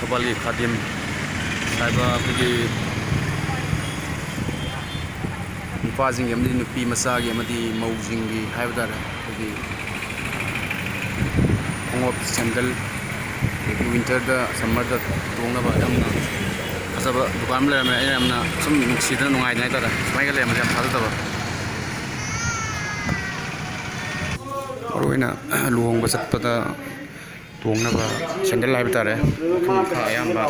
ꯊꯧꯕꯥꯜꯒꯤ ꯈꯥꯗꯤꯝ ꯍꯥꯏꯕ ꯑꯩꯈꯣꯏꯒꯤ ꯅꯨꯄꯥꯁꯤꯡꯒꯤ ꯑꯃꯗꯤ ꯅꯨꯄꯤ ꯃꯆꯥꯒꯤ ꯑꯃꯗꯤ ꯃꯧꯁꯤꯡꯒꯤ ꯍꯥꯏꯕ ꯇꯥꯔꯦ ꯑꯩꯈꯣꯏꯒꯤ ꯈꯣꯡꯎꯞ ꯁꯦꯟꯗꯜ ꯋꯤꯟꯇꯔꯗ ꯁꯝꯃꯔꯗ ꯇꯣꯡꯅꯕ ꯌꯥꯝꯅ ꯐꯖꯕ ꯗꯨꯀꯥꯟ ꯑꯃ ꯂꯩꯔꯝꯃꯦ ꯑꯩꯅ ꯌꯥꯝꯅ ꯁꯨꯝ ꯅꯨꯡꯁꯤꯗꯅ ꯅꯨꯡꯉꯥꯏꯗꯅ ꯍꯥꯏꯇꯥꯔꯦ ꯁꯨꯃꯥꯏꯅ ꯂꯩꯔꯝꯕꯁꯦ ꯌꯥꯝ ꯊꯥꯖꯗꯕ ꯃꯔꯨꯑꯣꯏꯅ ꯂꯨꯍꯣꯡꯕ ꯆꯠꯄꯗ ꯇꯣꯡꯅꯕ ꯁꯦꯟꯗꯜ ꯍꯥꯏꯕ ꯇꯥꯔꯦ ꯃꯈꯜ ꯃꯈꯥ ꯑꯌꯥꯝꯕ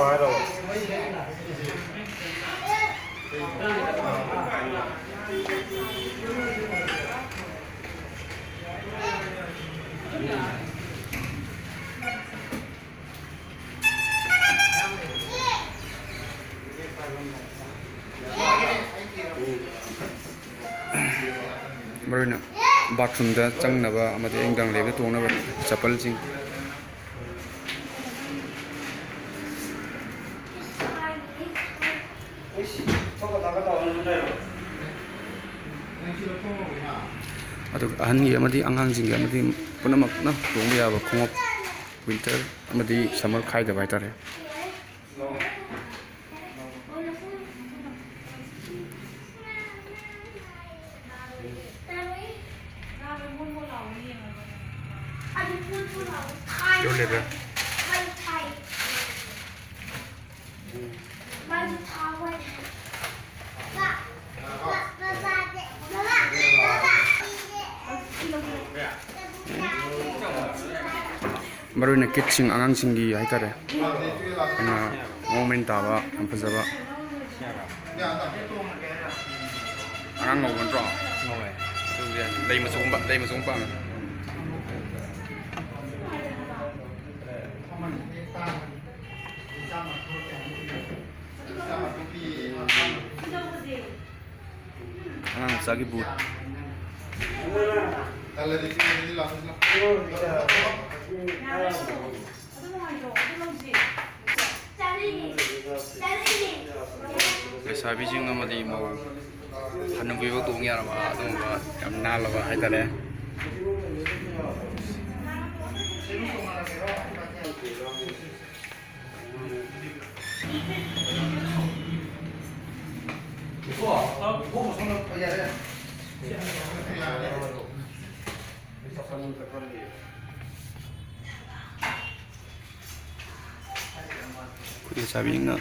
ꯃꯔꯨꯑꯣꯏꯅ ꯕꯥꯊꯔꯨꯝꯗ ꯆꯪꯅꯕ ꯑꯃꯗꯤ ꯑꯌꯨꯛ ꯂꯩꯕꯗ ꯇꯣꯡꯅꯕ ꯆꯄꯜꯁꯤꯡ ꯑꯗꯨꯒ ꯑꯍꯟꯒꯤ ꯑꯃꯗꯤ ꯑꯉꯥꯡꯁꯤꯡꯒꯤ ꯑꯃꯗꯤ ꯄꯨꯝꯅꯃꯛꯅ ꯇꯣꯡꯕ ꯌꯥꯕ ꯈꯣꯡꯎꯞ ꯋꯤꯟꯇꯔ ꯑꯃꯗꯤ ꯁꯝꯃꯔ ꯈꯥꯏꯗꯕ ꯍꯥꯏꯇꯥꯔꯦ ꯌꯣꯜꯂꯤꯕ꯭ꯔꯥ ꯃꯔꯨꯑꯣꯏꯅ ꯀꯤꯠꯁꯤꯡ ꯑꯉꯥꯡꯁꯤꯡꯒꯤ ꯍꯥꯏꯇꯥꯔꯦ ꯌꯥꯝꯅ ꯃꯑꯣꯡ ꯇꯥꯕ ꯌꯥꯝ ꯐꯖꯕ ꯑꯉꯥꯡ ꯉꯧꯕ ꯅꯠꯇ꯭ꯔꯣ ꯉꯧꯋꯦ ꯑꯗꯨꯗꯤ ꯂꯩ ꯃꯆꯨꯒꯨꯝꯕ ꯄꯥꯝꯃꯦ ꯑꯉꯥꯡ ꯃꯆꯥꯒꯤ ꯕꯨꯠ ꯂꯩꯁꯥꯕꯤꯁꯤꯡ ꯑꯃꯗꯤ ꯃꯧ ꯍꯅꯨꯕꯤꯐꯥꯎ ꯇꯣꯡ ꯌꯥꯔꯕ ꯑꯗꯨꯒꯨꯝꯕ ꯌꯥꯝ ꯅꯥꯜꯂꯕ ꯍꯥꯏꯇꯥꯔꯦ ꯑꯩꯈꯣꯏ ꯂꯩꯁꯥꯕꯤꯁꯤꯡꯅ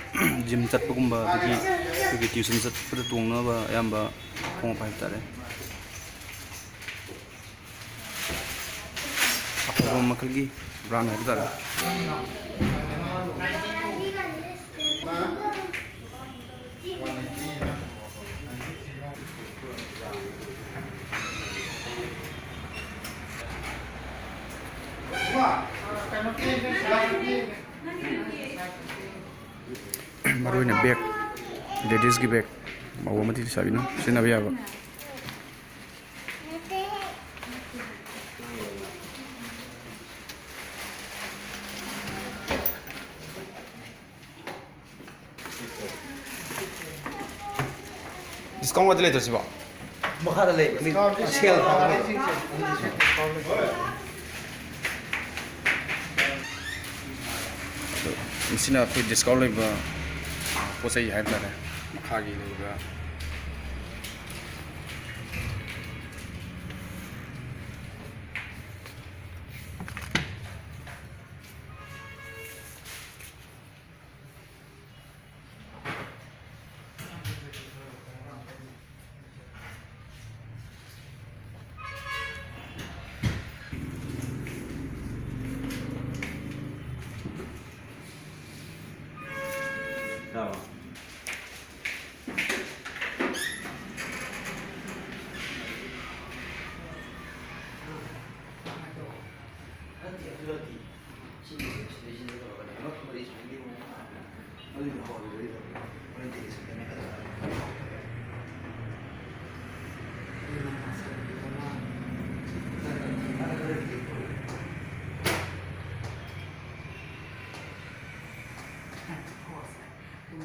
ꯖꯤꯝ ꯆꯠꯄꯒꯨꯝꯕ ꯑꯗꯒꯤ ꯑꯩꯈꯣꯏꯒꯤ ꯇ꯭ꯌꯨꯁꯟ ꯆꯠꯄꯗ ꯇꯣꯡꯅꯕ ꯑꯌꯥꯝꯕ ꯈꯣꯡꯎꯞ ꯍꯥꯏꯕ ꯇꯥꯔꯦ ꯑꯐꯕ ꯃꯈꯜꯒꯤ ꯕ꯭ꯔꯥꯟ ꯍꯥꯏꯕ ꯇꯥꯔꯦ ꯃꯔꯨꯑꯣꯏꯅ ꯕꯦꯒ ꯂꯦꯗꯤꯁꯀꯤ ꯕꯦꯒ ꯃꯧ ꯑꯃꯗꯤ ꯂꯩꯁꯥꯕꯤꯅ ꯁꯤꯖꯤꯟꯅꯕ ꯌꯥꯕ ꯗꯤꯁꯀꯥꯎꯟ ꯋꯥꯗꯤ ꯂꯩꯇ꯭ꯔꯣ ꯁꯤꯕꯣ ꯃꯈꯥꯗ ꯂꯩ ꯁꯦꯜ ꯃꯁꯤꯅ ꯑꯩꯈꯣꯏ ꯗꯤꯁꯀꯥꯎꯟ ꯂꯩꯕ ꯄꯣꯠ ꯆꯩ ꯍꯥꯏꯕ ꯇꯥꯔꯦ ꯃꯈꯥꯒꯤ ꯂꯩꯕ